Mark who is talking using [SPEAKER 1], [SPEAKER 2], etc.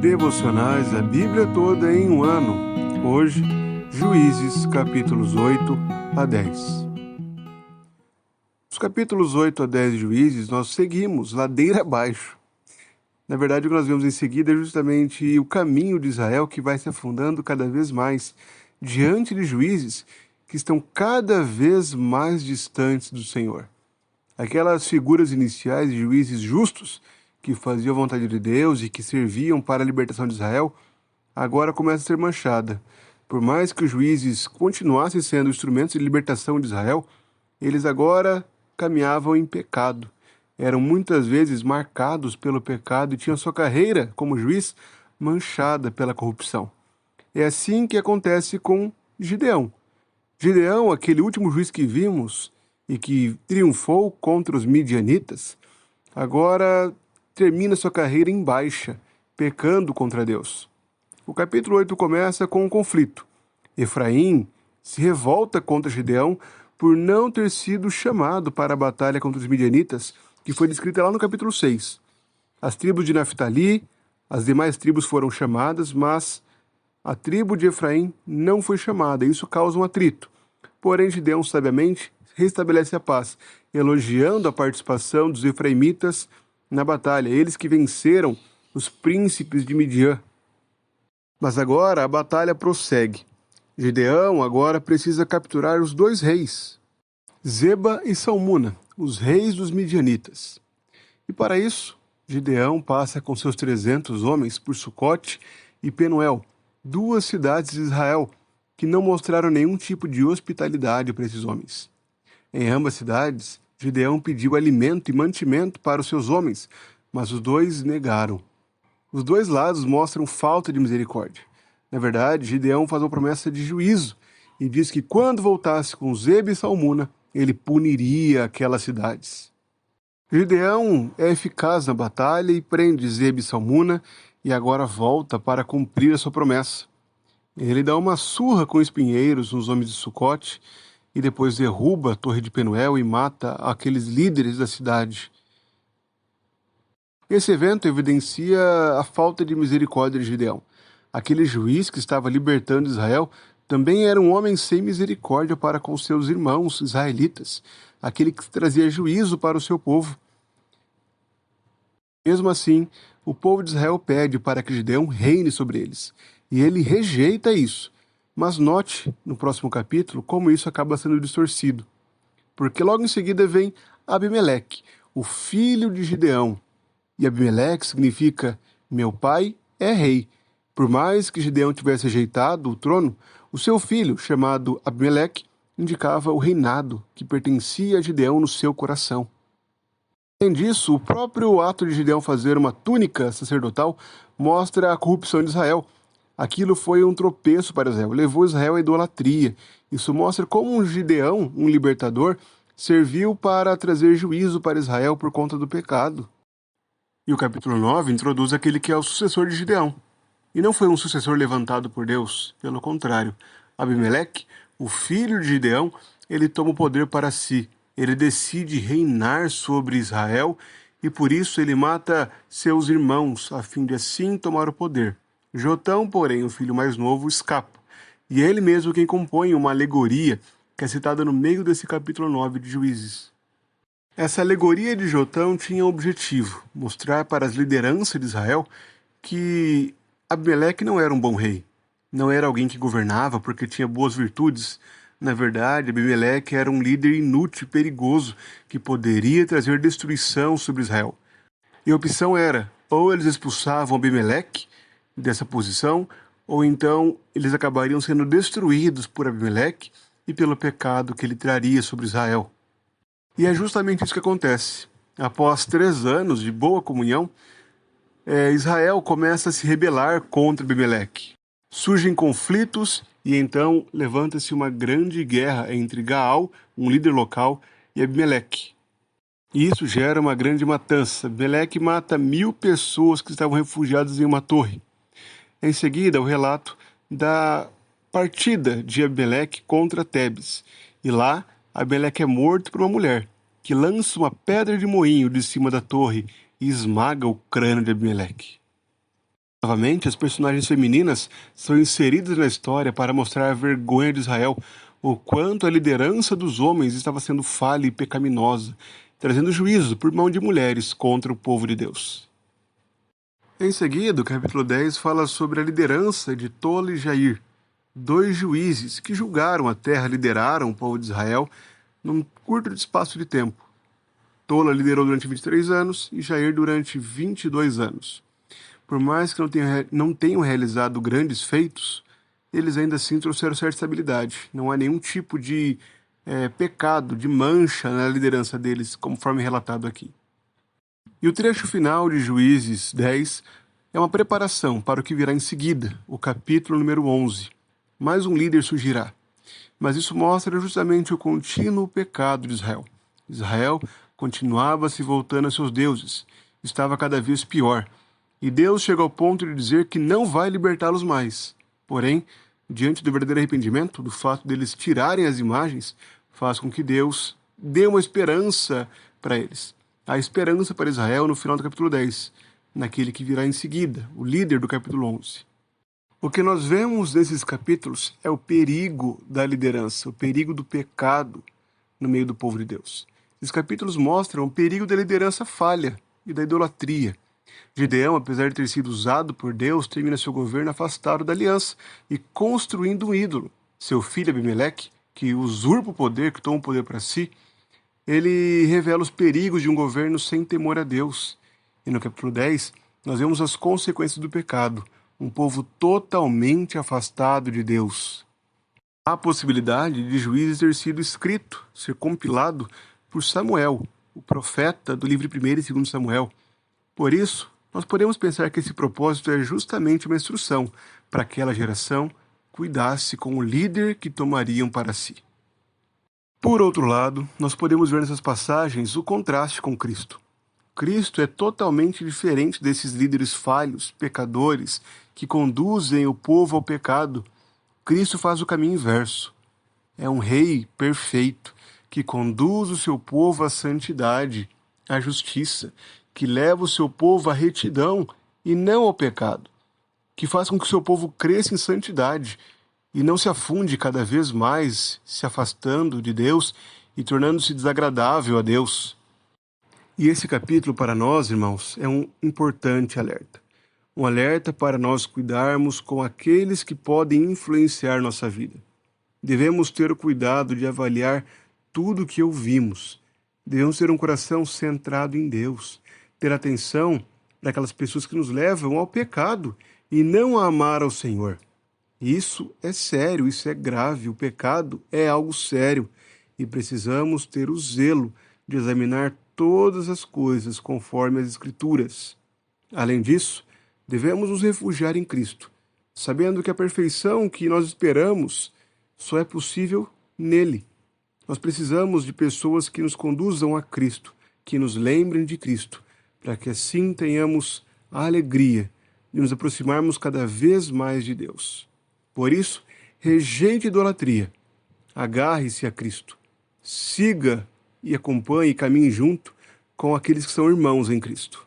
[SPEAKER 1] Devocionais da Bíblia toda em um ano. Hoje, Juízes, capítulos 8 a 10. Os capítulos 8 a 10 de Juízes, nós seguimos ladeira abaixo. Na verdade, o que nós vemos em seguida é justamente o caminho de Israel que vai se afundando cada vez mais diante de juízes que estão cada vez mais distantes do Senhor. Aquelas figuras iniciais de juízes justos que faziam a vontade de Deus e que serviam para a libertação de Israel, agora começa a ser manchada. Por mais que os juízes continuassem sendo instrumentos de libertação de Israel, eles agora caminhavam em pecado. Eram muitas vezes marcados pelo pecado e tinham sua carreira como juiz manchada pela corrupção. É assim que acontece com Gideão. Gideão, aquele último juiz que vimos e que triunfou contra os midianitas, agora termina sua carreira em baixa, pecando contra Deus. O capítulo 8 começa com um conflito. Efraim se revolta contra Gideão por não ter sido chamado para a batalha contra os midianitas, que foi descrita lá no capítulo 6. As tribos de Naftali, as demais tribos foram chamadas, mas a tribo de Efraim não foi chamada. Isso causa um atrito. Porém, Gideão, sabiamente, restabelece a paz, elogiando a participação dos efraimitas na batalha, eles que venceram os príncipes de Midian. Mas agora a batalha prossegue. Gideão agora precisa capturar os dois reis, Zeba e Salmuna, os reis dos midianitas. E para isso, Gideão passa com seus 300 homens por Sucote e Penuel, duas cidades de Israel, que não mostraram nenhum tipo de hospitalidade para esses homens. Em ambas cidades, Gideão pediu alimento e mantimento para os seus homens, mas os dois negaram. Os dois lados mostram falta de misericórdia. Na verdade, Gideão faz uma promessa de juízo e diz que quando voltasse com Zeba e Salmuna, ele puniria aquelas cidades. Gideão é eficaz na batalha e prende Zeba e Salmuna e agora volta para cumprir a sua promessa. Ele dá uma surra com espinheiros nos homens de Sucote e depois derruba a torre de Penuel e mata aqueles líderes da cidade. Esse evento evidencia a falta de misericórdia de Gideão. Aquele juiz que estava libertando Israel também era um homem sem misericórdia para com seus irmãos israelitas, aquele que trazia juízo para o seu povo. Mesmo assim, o povo de Israel pede para que Gideão reine sobre eles, e ele rejeita isso. Mas note, no próximo capítulo, como isso acaba sendo distorcido. Porque logo em seguida vem Abimeleque, o filho de Gideão. E Abimeleque significa, meu pai é rei. Por mais que Gideão tivesse rejeitado o trono, o seu filho, chamado Abimeleque, indicava o reinado que pertencia a Gideão no seu coração. Além disso, o próprio ato de Gideão fazer uma túnica sacerdotal mostra a corrupção de Israel. Aquilo foi um tropeço para Israel, levou Israel à idolatria. Isso mostra como Gideão, um libertador, serviu para trazer juízo para Israel por conta do pecado. E o capítulo 9 introduz aquele que é o sucessor de Gideão. E não foi um sucessor levantado por Deus, pelo contrário. Abimeleque, o filho de Gideão, ele toma o poder para si. Ele decide reinar sobre Israel e por isso ele mata seus irmãos, a fim de assim tomar o poder. Jotão, porém, o filho mais novo, escapa. E é ele mesmo quem compõe uma alegoria que é citada no meio desse capítulo 9 de Juízes. Essa alegoria de Jotão tinha o objetivo, mostrar para as lideranças de Israel que Abimeleque não era um bom rei. Não era alguém que governava porque tinha boas virtudes. Na verdade, Abimeleque era um líder inútil e perigoso que poderia trazer destruição sobre Israel. E a opção era, ou eles expulsavam Abimeleque dessa posição, ou então eles acabariam sendo destruídos por Abimeleque e pelo pecado que ele traria sobre Israel. E é justamente isso que acontece. Após 3 anos de boa comunhão, Israel começa a se rebelar contra Abimeleque. Surgem conflitos e então levanta-se uma grande guerra entre Gaal, um líder local, e Abimeleque. E isso gera uma grande matança. Abimeleque mata 1.000 pessoas que estavam refugiadas em uma torre. Em seguida, o relato da partida de Abimeleque contra Tebes. E lá, Abimeleque é morto por uma mulher, que lança uma pedra de moinho de cima da torre e esmaga o crânio de Abimeleque. Novamente, as personagens femininas são inseridas na história para mostrar a vergonha de Israel, o quanto a liderança dos homens estava sendo falha e pecaminosa, trazendo juízo por mão de mulheres contra o povo de Deus. Em seguida, o capítulo 10 fala sobre a liderança de Tola e Jair, dois juízes que julgaram a terra, lideraram o povo de Israel num curto espaço de tempo. Tola liderou durante 23 anos e Jair durante 22 anos. Por mais que não tenham realizado grandes feitos, eles ainda assim trouxeram certa estabilidade. Não há nenhum tipo de pecado, de mancha na liderança deles, conforme relatado aqui. E o trecho final de Juízes 10 é uma preparação para o que virá em seguida, o capítulo número 11. Mais um líder surgirá. Mas isso mostra justamente o contínuo pecado de Israel. Israel continuava se voltando a seus deuses, estava cada vez pior. E Deus chega ao ponto de dizer que não vai libertá-los mais. Porém, diante do verdadeiro arrependimento, do fato deles tirarem as imagens, faz com que Deus dê uma esperança para eles. A esperança para Israel no final do capítulo 10, naquele que virá em seguida, o líder do capítulo 11. O que nós vemos nesses capítulos é o perigo da liderança, o perigo do pecado no meio do povo de Deus. Esses capítulos mostram o perigo da liderança falha e da idolatria. Gideão, apesar de ter sido usado por Deus, termina seu governo afastado da aliança e construindo um ídolo. Seu filho Abimeleque, que usurpa o poder, que toma o poder para si, ele revela os perigos de um governo sem temor a Deus. E no capítulo 10, nós vemos as consequências do pecado, um povo totalmente afastado de Deus. Há a possibilidade de Juízes ter sido escrito, ser compilado por Samuel, o profeta do livro 1º e 2º Samuel. Por isso, nós podemos pensar que esse propósito é justamente uma instrução para aquela geração cuidasse com o líder que tomariam para si. Por outro lado, nós podemos ver nessas passagens o contraste com Cristo. Cristo é totalmente diferente desses líderes falhos, pecadores, que conduzem o povo ao pecado. Cristo faz o caminho inverso. É um rei perfeito, que conduz o seu povo à santidade, à justiça, que leva o seu povo à retidão e não ao pecado, que faz com que o seu povo cresça em santidade e não se afunde cada vez mais, se afastando de Deus e tornando-se desagradável a Deus. E esse capítulo para nós, irmãos, é um importante alerta. Um alerta para nós cuidarmos com aqueles que podem influenciar nossa vida. Devemos ter o cuidado de avaliar tudo o que ouvimos. Devemos ter um coração centrado em Deus. Ter atenção daquelas pessoas que nos levam ao pecado e não a amar ao Senhor. Isso é sério, isso é grave. O pecado é algo sério e precisamos ter o zelo de examinar todas as coisas conforme as Escrituras. Além disso, devemos nos refugiar em Cristo, sabendo que a perfeição que nós esperamos só é possível nele. Nós precisamos de pessoas que nos conduzam a Cristo, que nos lembrem de Cristo, para que assim tenhamos a alegria de nos aproximarmos cada vez mais de Deus. Por isso, rejeite a idolatria, agarre-se a Cristo, siga e acompanhe e caminhe junto com aqueles que são irmãos em Cristo.